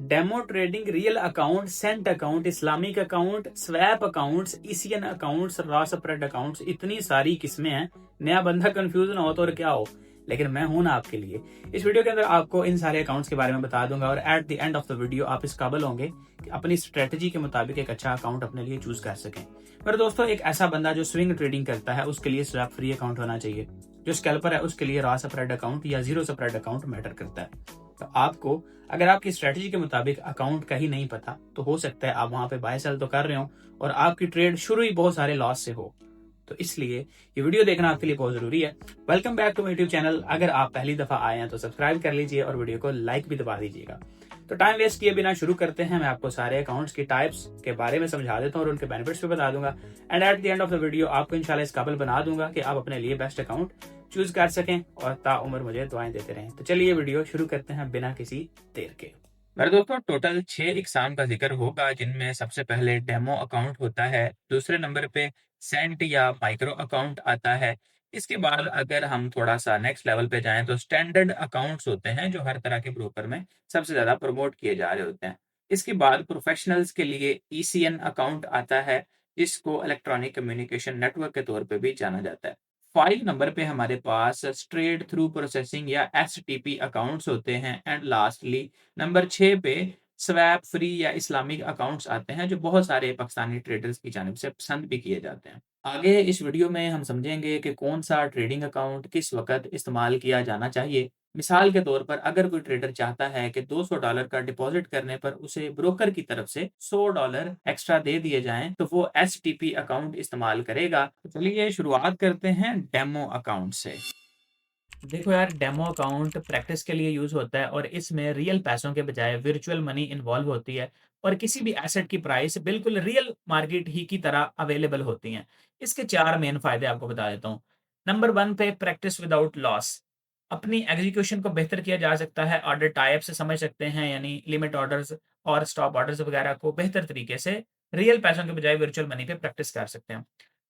Demo trading, real account, Saint account, Islamic account, swap accounts, ECN accounts, raw spread accounts, इतनी सारी किस्में हैं। नया बंदा कंफ्यूज ना हो तो और क्या हो, लेकिन मैं हूं ना आपके लिए। इस वीडियो के अंदर आपको इन सारे अकाउंट्स के बारे में बता दूंगा और at the end of the video आप इस काबिल होंगे कि अपनी स्ट्रेटजी के मुताबिक एक अच्छा अकाउंट अपने लिए चूज कर सकें। पर दोस्तों, एक ऐसा बंदा जो स्विंग ट्रेडिंग करता है उसके लिए स्वैप फ्री अकाउंट होना चाहिए। जो स्कैल्पर है उसके लिए रॉ स्प्रेड अकाउंट या जीरो स्प्रेड अकाउंट मैटर करता है। तो आपको अगर आपकी स्ट्रेटजी के मुताबिक अकाउंट का ही नहीं पता तो हो सकता है आप वहां पे बाय सेल तो कर रहे हो और आपकी ट्रेड शुरू ही बहुत सारे लॉस से हो। तो इसलिए ये वीडियो देखना आपके लिए बहुत जरूरी है। Welcome back to my YouTube channel. अगर आप पहली दफा आए हैं तो सब्सक्राइब कर लीजिए और वीडियो को लाइक भी दबा दीजिएगा। तो टाइम वेस्ट किए बिना शुरू करते हैं। मैं आपको सारे अकाउंट्स की टाइप्स के बारे में समझा देता हूँ और उनके बेनिफिट्स भी बता दूंगा and at the end of the video आपको इंशाल्लाह इस काबिल बना दूंगा कि आप अपने लिए बेस्ट अकाउंट चूज कर सकें और ताउम्र मुझे दुआएं देते रहें। तो चलिए वीडियो शुरू करते हैं बिना किसी देर के। मेरे दोस्तों, टोटल 6 एग्जाम का जिक्र होगा, जिनमें सबसे पहले डेमो अकाउंट होता है, दूसरे नंबर पे सेंट या माइक्रो अकाउंट आता है। इसके बाद अगर हम थोड़ा सा नेक्स्ट लेवल पे जाएं तो स्टैंडर्ड अकाउंट्स होते हैं जो हर तरह के ब्रोकर में सबसे ज्यादा प्रमोट किए जा रहे होते हैं। इसके बाद प्रोफेशनल्स के लिए ईसीएन अकाउंट आता है, जिसको इलेक्ट्रॉनिक कम्युनिकेशन नेटवर्क के तौर पे भी जाना जाता है। 5 नंबर पे हमारे पास स्ट्रेट थ्रू प्रोसेसिंग या एसटीपी अकाउंट्स होते हैं एंड लास्टली नंबर 6 पे स्वैप फ्री या इस्लामिक अकाउंट्स आते हैं, जो बहुत सारे पाकिस्तानी ट्रेडर्स की जानिब से पसंद भी किए जाते हैं। आगे इस वीडियो में हम समझेंगे कि कौन सा ट्रेडिंग अकाउंट किस वक्त इस्तेमाल किया जाना चाहिए। मिसाल के तौर पर अगर कोई ट्रेडर चाहता है कि $200 का डिपॉजिट करने पर उसे ब्रोकर की तरफ से $100 एक्स्ट्रा दे दिए जाएं तो वो एसटीपी अकाउंट इस्तेमाल करेगा। तो चलिए शुरुआत करते हैं डेमो अकाउंट से। देखो यार, डेमो अकाउंट प्रैक्टिस के लिए यूज होता है और इसमें रियल पैसों के बजाय वर्चुअल मनी इन्वॉल्व होती है और किसी भी एसेट की प्राइस बिल्कुल रियल मार्केट ही की तरह अवेलेबल होती हैं। इसके 4 मेन फायदे आपको बता देता हूँ। नंबर 1 पे प्रैक्टिस विदाउट लॉस। अपनी एग्जीक्यूशन को बेहतर किया जा सकता है। ऑर्डर टाइप से समझ सकते हैं, यानी लिमिट ऑर्डर्स और स्टॉप ऑर्डर्स वगैरह को बेहतर तरीके से रियल पैसों के बजाय वर्चुअल मनी पे प्रैक्टिस कर सकते हैं।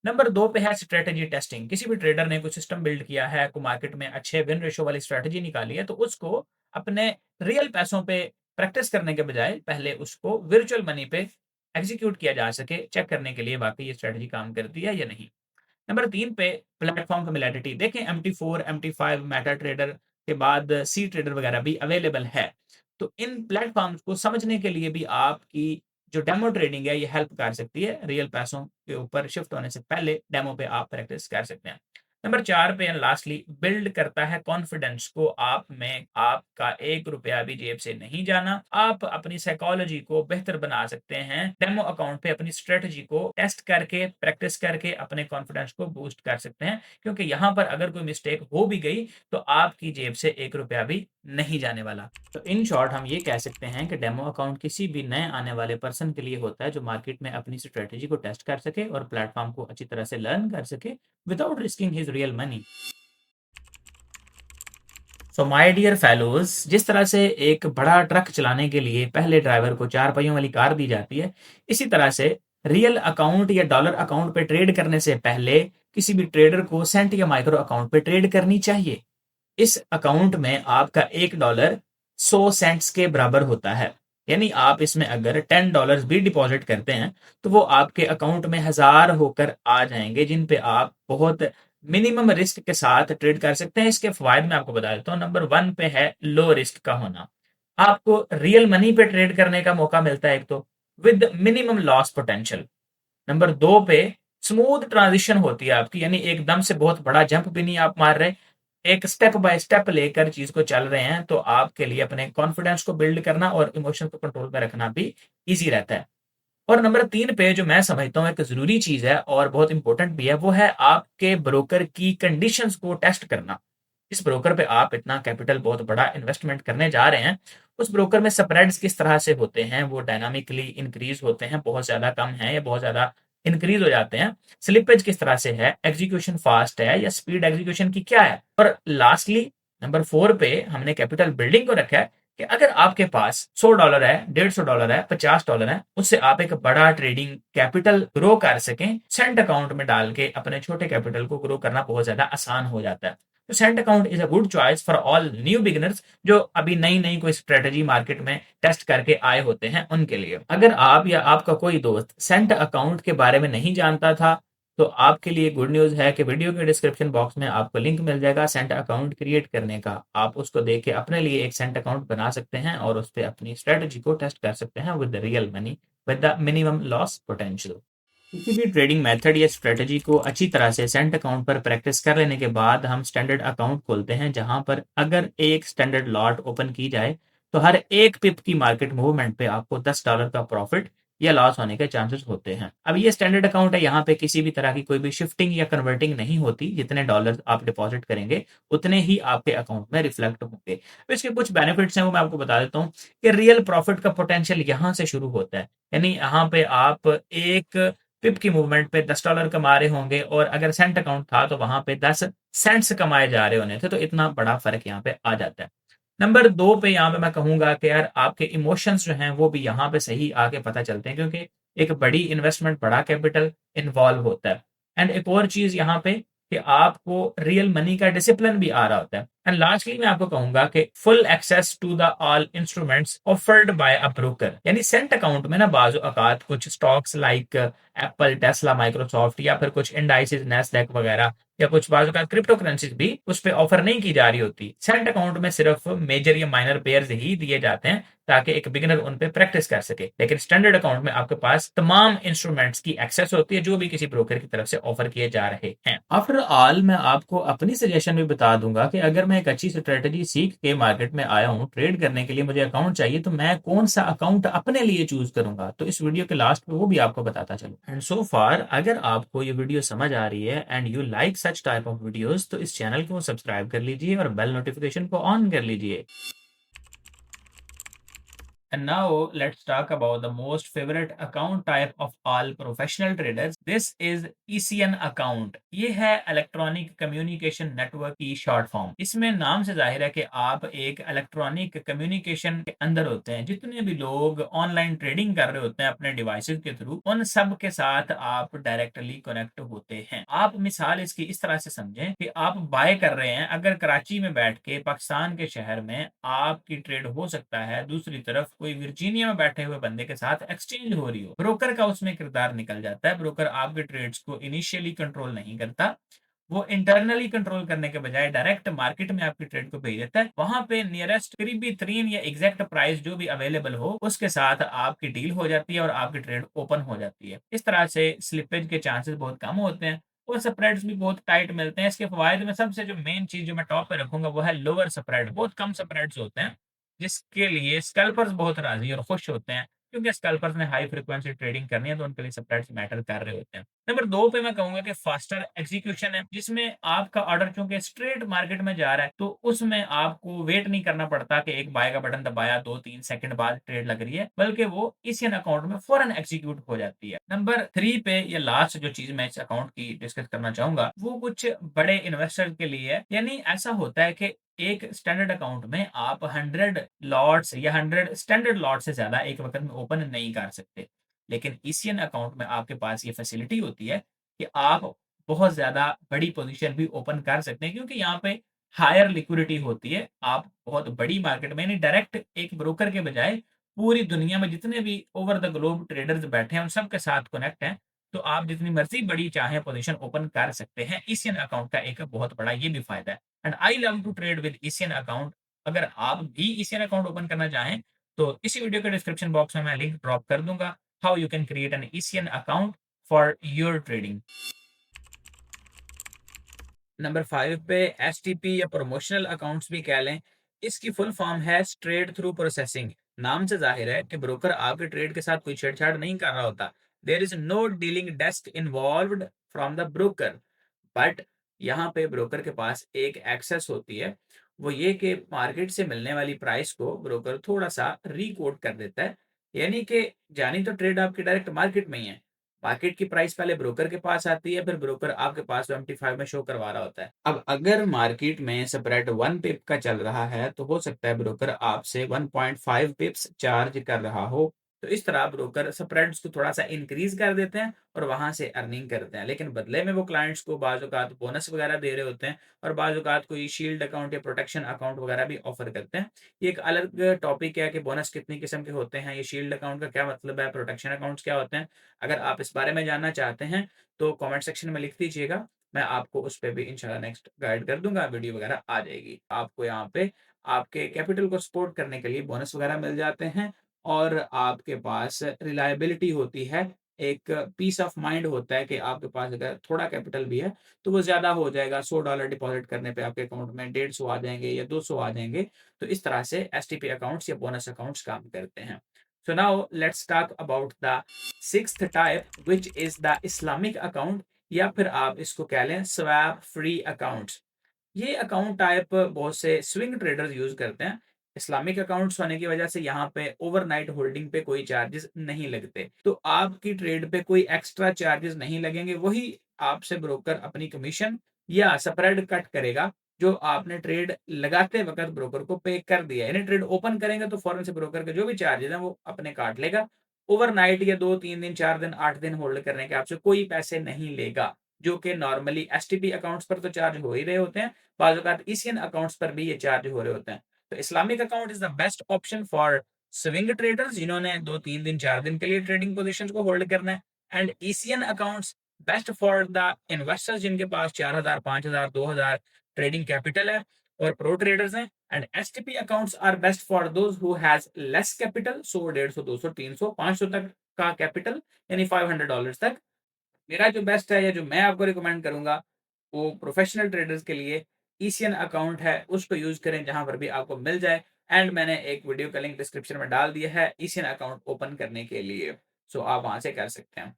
नंबर 2 पे है स्ट्रेटजी टेस्टिंग। किसी भी ट्रेडर ने कोई सिस्टम बिल्ड किया है, कोई मार्केट में अच्छे विन रेशियो वाली स्ट्रेटजी निकाली है, तो उसको अपने रियल पैसों पे प्रैक्टिस करने के बजाय पहले उसको वर्चुअल मनी पे एग्जीक्यूट किया जा सके, चेक करने के लिए वाकई ये स्ट्रेटजी काम करती है या नहीं। नंबर 3 पे प्लेटफॉर्म कम्युनिटी। देखें, MT4, MT5, मेटा ट्रेडर के बाद सी ट्रेडर वगैरह भी अवेलेबल है। तो इन प्लेटफॉर्म्स को समझने के लिए भी आपकी जो डेमो ट्रेडिंग है ये हेल्प कर सकती है। रियल पैसों के ऊपर शिफ्ट होने से पहले डेमो पे आप प्रैक्टिस कर सकते हैं। नंबर 4 पे एंड लास्टली बिल्ड करता है कॉन्फिडेंस को आप में। आपका 1 रुपया भी जेब से नहीं जाना। आप अपनी साइकोलॉजी को बेहतर बना सकते हैं डेमो अकाउंट पे। अपनी स्ट्रेटजी को टेस्ट करके, प्रैक्टिस करके अपने कॉन्फिडेंस को बूस्ट कर सकते हैं, क्योंकि यहाँ पर अगर कोई मिस्टेक हो भी गई तो आपकी जेब से 1 रुपया भी नहीं जाने वाला। तो इन शॉर्ट हम ये कह सकते हैं कि डेमो अकाउंट किसी भी नए आने वाले पर्सन के लिए होता है जो मार्केट में अपनी स्ट्रेटजी को टेस्ट कर सके और प्लेटफॉर्म को अच्छी तरह से लर्न कर सके without risking his real money. So my dear fellows, जिस तरह से एक बड़ा ट्रक चलाने के लिए पहले ड्राइवर को 4 पहियों वाली कार दी जाती है, इसी तरह से रियल अकाउंट या डॉलर अकाउंट पे ट्रेड करने से पहले किसी भी ट्रेडर को सेंट या माइक्रो अकाउंट पे ट्रेड करनी चाहिए। इस अकाउंट में आपका $1 100 सेंट्स के बराबर होता है। यानी आप इसमें अगर $10 भी डिपॉजिट करते हैं तो वो आपके अकाउंट में 1000 होकर आ जाएंगे, जिन पे आप बहुत मिनिमम रिस्क के साथ ट्रेड कर सकते हैं। इसके फायदे मैं आपको बता देता हूँ। नंबर 1 पे है लो रिस्क का होना। आपको रियल मनी पे ट्रेड करने का मौका मिलता है एक तो, with minimum loss potential. Number 2 पे स्मूथ ट्रांजिशन होती है आपकी, यानी एकदम से बहुत बड़ा जंप भी नहीं आप मार रहे, एक स्टेप बाय स्टेप लेकर चीज को चल रहे हैं। तो आपके लिए अपने कॉन्फिडेंस को बिल्ड करना और इमोशन को कंट्रोल में रखना भी इजी रहता है। और नंबर 3 पे जो मैं समझता हूँ एक जरूरी चीज है और बहुत इंपॉर्टेंट भी है, वो है आपके ब्रोकर की कंडीशंस को टेस्ट करना। इस ब्रोकर पे आप इतना कैपिटल, बहुत बड़ा इन्वेस्टमेंट करने जा रहे हैं, उस ब्रोकर में स्प्रेड्स किस तरह से होते हैं, वो डायनामिकली इंक्रीज होते हैं, बहुत ज्यादा कम है या बहुत ज्यादा इंक्रीज हो जाते हैं, स्लिपेज किस तरह से है, एग्जीक्यूशन फास्ट है या स्पीड एग्जीक्यूशन की क्या है। और लास्टली नंबर 4 पे हमने कैपिटल बिल्डिंग को रखा है कि अगर आपके पास $100 है, $150 है, $50 है, उससे आप एक बड़ा ट्रेडिंग कैपिटल ग्रो कर सकें, सेंट अकाउंट में डाल के अपने छोटे कैपिटल को ग्रो करना बहुत ज्यादा आसान हो जाता है। तो Saint account is a good choice for all new beginners जो अभी नई नई कोई स्ट्रेटजी मार्केट में टेस्ट करके आए होते हैं उनके लिए। अगर आप या आपका कोई दोस्त सेंट अकाउंट के बारे में नहीं जानता था तो आपके लिए गुड न्यूज़ है कि वीडियो के डिस्क्रिप्शन बॉक्स में आपको लिंक मिल जाएगा सेंट अकाउंट क्रिएट करने का। आप उसको देख के अपने लिए एक सेंट अकाउंट बना सकते हैं और उस पर अपनी स्ट्रेटजी को टेस्ट कर सकते हैं with the real money with the minimum loss potential. किसी भी ट्रेडिंग मेथड या स्ट्रेटजी को अच्छी तरह से सेंट अकाउंट पर प्रैक्टिस कर लेने के बाद हम स्टैंडर्ड अकाउंट खोलते हैं जहां पर अगर एक स्टैंडर्ड लॉट ओपन की जाए तो हर एक पिप की मार्केट मूवमेंट पे आपको $10 का प्रॉफिट या लॉस होने के चांसेस होते हैं। अब ये स्टैंडर्ड अकाउंट है, यहाँ पे किसी भी तरह की कोई भी शिफ्टिंग या कन्वर्टिंग नहीं होती। जितने डॉलर आप डिपॉजिट करेंगे उतने ही आपके अकाउंट में रिफ्लेक्ट होंगे। तो इसके कुछ बेनिफिट्स हैं वो मैं आपको बता देता हूँ कि रियल प्रॉफिट का पोटेंशियल यहाँ से शुरू होता है। यानी यहाँ पे आप एक पिप की मूवमेंट पे $10 कमा रहे होंगे और अगर सेंट अकाउंट था तो वहां पे 10 सेंट्स कमाए जा रहे होने थे। तो इतना बड़ा फर्क यहाँ पे आ जाता है। नंबर 2 पे यहाँ पे मैं कहूंगा कि यार आपके इमोशंस जो हैं वो भी यहाँ पे सही आके पता चलते हैं क्योंकि एक बड़ी इन्वेस्टमेंट बड़ा कैपिटल इन्वॉल्व होता है। एंड एक और चीज यहाँ पे कि आपको रियल मनी का डिसिप्लिन भी आ रहा होता है। एंड लास्टली मैं आपको कहूंगा कि full access to the all instruments offered by a broker. यानी सेंट अकाउंट में ना बाजू औकात कुछ stocks like Apple, Tesla, Microsoft या फिर कुछ इंडाइसेस, नेस्डैक वगैरह या कुछ बाजू का क्रिप्टो करेंसीज भी उस पर ऑफर नहीं की जा रही होती। सेंट अकाउंट में सिर्फ मेजर या माइनर पेयर्स ही दिए जाते हैं ताकि एक बिगिनर उन पे प्रैक्टिस कर सके। लेकिन स्टैंडर्ड अकाउंट में आपके पास तमाम इंस्ट्रूमेंट्स की एक्सेस होती है जो भी किसी ब्रोकर की तरफ से ऑफर किए जा रहे हैं। आफ्टर ऑल मैं आपको अपनी सजेशन भी बता दूंगा कि अगर मैं एक अच्छी स्ट्रेटजी सीख के मार्केट में आया हूँ ट्रेड करने के लिए, मुझे अकाउंट चाहिए तो मैं कौन सा अकाउंट अपने लिए चूज करूंगा, तो इस वीडियो के लास्ट में वो भी आपको बताता चलूँ। एंड सो फार अगर आपको ये वीडियो समझ आ रही है and you like such type of videos तो इस चैनल को सब्सक्राइब कर लीजिए और बेल नोटिफिकेशन को ऑन कर लीजिए। And now let's talk about the most favorite account type of all professional traders. This is ECN account. ये है इलेक्ट्रॉनिक कम्युनिकेशन नेटवर्क की शॉर्ट फॉर्म। इसमें नाम से जाहिर है कि आप एक इलेक्ट्रॉनिक कम्युनिकेशन के अंदर होते हैं। जितने भी लोग ऑनलाइन ट्रेडिंग कर रहे होते हैं अपने डिवाइसेस के थ्रू, उन सब के साथ आप डायरेक्टली कनेक्ट होते हैं। आप मिसाल इसकी इस तरह से समझें कि आप बाय कर रहे हैं, अगर कराची में बैठ के पाकिस्तान के शहर में आपकी ट्रेड हो सकता है, दूसरी तरफ कोई वर्जीनिया में बैठे हुए बंदे के साथ एक्सचेंज हो रही हो। ब्रोकर का उसमें किरदार निकल जाता है। ब्रोकर आपके ट्रेड्स को इनिशियली कंट्रोल नहीं करता, वो इंटरनली कंट्रोल करने के बजाय डायरेक्ट मार्केट में आपकी ट्रेड को भेज देता है। वहां पे नियरेस्ट करीबी तरीन या एग्जैक्ट प्राइस जो भी अवेलेबल हो उसके साथ आपकी डील हो जाती है और आपकी ट्रेड ओपन हो जाती है। इस तरह से स्लिपेज के चांसेस बहुत कम होते हैं और स्प्रेड्स भी बहुत टाइट मिलते हैं। इसके फवायद में सबसे जो मेन चीज जो मैं टॉप पे रखूंगा वो है लोअर स्प्रेड। बहुत कम स्प्रेड्स होते हैं जिसके लिए स्कैल्पर्स बहुत राजी और खुश होते हैं क्योंकि स्कैल्पर्स ने हाई फ्रीक्वेंसी ट्रेडिंग करनी है तो उनके लिए स्प्रेड्स मैटर कर रहे होते हैं। नंबर 2 पे मैं कहूंगा कि फास्टर एग्जीक्यूशन है, जिसमें आपका ऑर्डर चूंकि स्ट्रेट मार्केट में जा रहा है तो उसमें आपको वेट नहीं करना पड़ता कि एक बाय का बटन दबाया 2-3 सेकंड बाद ट्रेड लग रही है, बल्कि वो इसी अकाउंट में फौरन एग्जीक्यूट हो जाती है। नंबर 3 पे या लास्ट जो चीज मैं इस अकाउंट की डिस्कस करना चाहूंगा वो कुछ बड़े इन्वेस्टर के लिए है। यानी ऐसा होता है कि एक स्टैंडर्ड अकाउंट में आप 100 लॉट्स या 100 स्टैंडर्ड लॉट से ज्यादा एक वक्त में ओपन नहीं कर सकते। लेकिन ईसीएन अकाउंट में आपके पास ये फैसिलिटी होती है कि आप बहुत ज्यादा बड़ी पोजीशन भी ओपन कर सकते हैं क्योंकि यहाँ पे हायर लिक्विडिटी होती है। आप बहुत बड़ी मार्केट में यानी डायरेक्ट एक ब्रोकर के बजाय पूरी दुनिया में जितने भी ओवर द ग्लोब ट्रेडर्स बैठे हैं उन सब के साथ कनेक्ट हैं, तो आप जितनी मर्जी बड़ी चाहे पोजीशन ओपन कर सकते हैं। ईसीएन अकाउंट का एक बहुत बड़ा ये भी फायदा है। And I love to trade with ECN account. अगर आप भी ईसीएन अकाउंट ओपन करना चाहें तो इसी वीडियो के डिस्क्रिप्शन बॉक्स में मैं लिंक ड्रॉप कर दूंगा how you can create an ECN account for your trading. Number 5 पे एसटीपी या प्रमोशनल अकाउंट्स भी कह लें, इसकी फुल फॉर्म है ट्रेड थ्रू प्रोसेसिंग। नाम से जाहिर है कि ब्रोकर आपके ट्रेड के साथ कोई छेड़छाड़ नहीं कर रहा होता। There is no dealing desk involved from the broker, but यहाँ पे ब्रोकर के पास एक एक्सेस होती है, वो ये कि मार्केट से मिलने वाली प्राइस को ब्रोकर थोड़ा सा रिकोट कर देता है। यानी कि जानी तो ट्रेड आपकी डायरेक्ट मार्केट में ही है, मार्केट की प्राइस पहले ब्रोकर के पास आती है, फिर ब्रोकर आपके पास MT5 में शो करवा रहा होता है। अब अगर मार्केट में स्प्रेड 1 पिप का चल रहा है तो हो सकता है ब्रोकर आपसे 1.5 पिप्स चार्ज कर रहा हो। तो इस तरह ब्रोकर स्प्रेड्स को थोड़ा सा इंक्रीज कर देते हैं और वहां से अर्निंग करते हैं, लेकिन बदले में वो क्लाइंट्स को बाज़ औक़ात बोनस वगैरह दे रहे होते हैं और बाज़ औक़ात कोई शील्ड अकाउंट या प्रोटेक्शन अकाउंट वगैरह भी ऑफर करते हैं। ये एक अलग टॉपिक है कि बोनस कितनी किस्म के होते हैं, ये शील्ड अकाउंट का क्या मतलब है, प्रोटेक्शन अकाउंट्स क्या होते हैं। अगर आप इस बारे में जानना चाहते हैं तो कमेंट सेक्शन में लिख दीजिएगा, मैं आपको उस पे भी इंशाल्लाह नेक्स्ट गाइड कर दूंगा, वीडियो वगैरह आ जाएगी। आपको यहाँ पे आपके कैपिटल को सपोर्ट करने के लिए बोनस वगैरह मिल जाते हैं और आपके पास रिलायबिलिटी होती है, एक पीस ऑफ माइंड होता है कि आपके पास अगर थोड़ा कैपिटल भी है तो वो ज़्यादा हो जाएगा। $100 डिपॉज़िट करने पे आपके अकाउंट में 150 आ जाएँगे या 200 आ जाएँगे। तो इस तरह से एसटीपी अकाउंट्स या बोनस अकाउंट्स काम करते हैं। So now let's talk about the 6th type which is the Islamic account, या फिर आप इसको कह लें स्वैप फ्री अकाउंट्स। ये अकाउंट टाइप बहुत से स्विंग ट्रेडर्स यूज करते हैं। इस्लामिक अकाउंट्स होने की वजह से यहाँ पे ओवरनाइट होल्डिंग पे कोई चार्जेस नहीं लगते, तो आपकी ट्रेड पे कोई एक्स्ट्रा चार्जेस नहीं लगेंगे। वही आपसे ब्रोकर अपनी कमीशन या स्प्रेड कट करेगा जो आपने ट्रेड लगाते वक्त ब्रोकर को पे कर दिया। यानी ट्रेड ओपन करेंगे तो फौरन से ब्रोकर के जो भी चार्जेस हैं वो अपने काट लेगा। ओवरनाइट या 2-3 दिन 4 दिन 8 दिन होल्ड करने के आपसे कोई पैसे नहीं लेगा, जो कि नॉर्मली एसटीपी अकाउंट्स पर तो चार्ज हो ही रहे होते हैं, बाज़ औक़ात ईसीएन अकाउंट्स पर भी ये चार्ज हो रहे होते हैं। तो Islamic account is the best option for swing traders जिन्होंने 2-3 दिन 4 दिन के लिए ट्रेडिंग पोज़ीशंस को होल्ड करना है, and ECN accounts best for the investors जिनके पास 4000, 5000, 2000 ट्रेडिंग कैपिटल है और प्रो ट्रेडर्स हैं। And STP accounts are best for those who has less capital, 100, 150, 200, 300, 500 तक का कैपिटल, यानी $500 तक। मेरा जो बेस्ट है या जो मैं आपको रिकमेंड करूंगा वो प्रोफेशनल ट्रेडर्स के लिए ईसीएन अकाउंट है, उसको यूज करें जहां पर भी आपको मिल जाए। एंड मैंने एक वीडियो का लिंक डिस्क्रिप्शन में डाल दिया है ईसीएन अकाउंट ओपन करने के लिए, सो आप वहां से कर सकते हैं।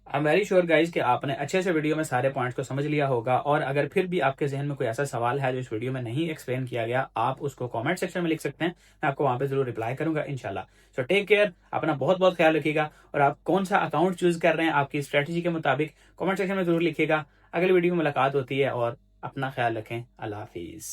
I am very sure guys कि आपने अच्छे से वीडियो में सारे पॉइंट्स को समझ लिया होगा, और अगर फिर भी आपके जहन में कोई ऐसा सवाल है जो इस वीडियो में नहीं एक्सप्लेन किया गया, आप उसको कमेंट सेक्शन में लिख सकते हैं, मैं आपको वहां पे जरूर रिप्लाई करूंगा इंशाल्लाह। सो टेक केयर, अपना बहुत बहुत ख्याल रखिएगा, और आप कौन सा अकाउंट चूज कर रहे हैं आपकी स्ट्रेटेजी के मुताबिक कमेंट सेक्शन में जरूर लिखिएगा। अगली वीडियो में मुलाकात होती है, और अपना ख्याल रखें। अल्लाह हाफिज।